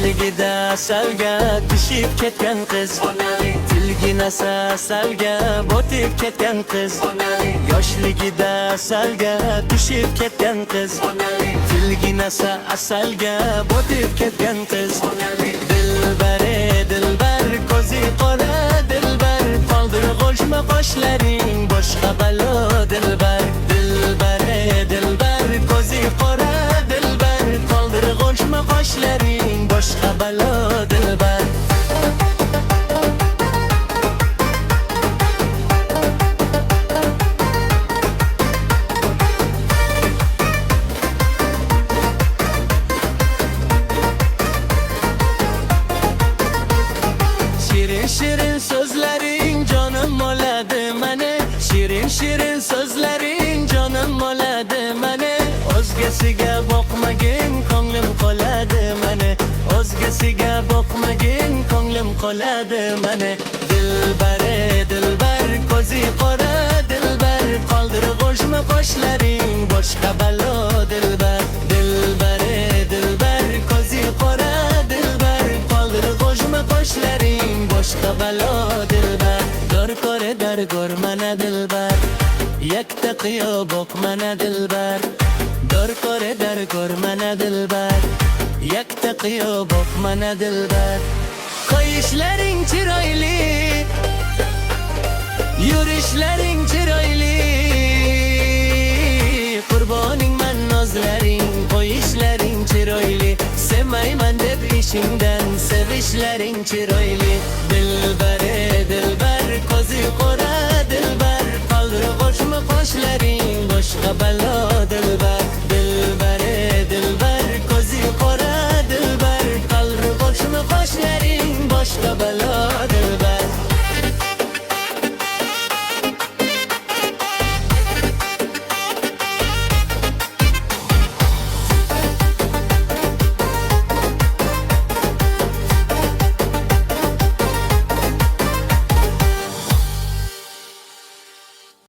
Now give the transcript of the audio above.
Yoshligida asalga tushib ketgan qiz, tilginasi asalga botib ketgan qiz. Yoshligida asalga tushib ketgan qiz, tilginasi asalga botib ketgan qiz. Dilbare dilbar ko'zi qora dilbar, qoldirg'ochma qoshlaring boshqa balo dilbar. Dilbare dilbar ko'zi qora dilbar, qoldirg'ochma qoshlaring boshqa balo dilbar. Shirin sözlerin canım oladı mene, shirin sözlerin canım oladı mene. O'zgasiga boqmagin ko'nglim qoladi mene, o'zgasiga boqmagin ko'nglim qoladi mene. Dilbare dilbar ko'zi qora dilbar, qoldirg'ochma qoshlaring boshqa balo dilbar. Dilbare dilbar ko'zi qora dilbar, qoldirg'ochma qoshlaring boshqa balo dilbar. Dar kore dar gor mana dilbar, yakta qiyo boq mana dilbar. Dar kore dar gor mana dilbar, yakta qiyo boq mana dilbar. Qo'yishlaring chiroyli, yurishlaring chiroyli, qurboning man nozlaring, qo'yishlaring chiroyli. Sevmayman deb ishingdan sevishlaring chiroyli. Dilbare dilbar ko'zi qora dilbar, qoldirg'ochma qoshlaring boshqa balo dilbar. Dilbare dilbar ko'zi qora dilbar, qoldirg'ochma qoshlaring boshqa balo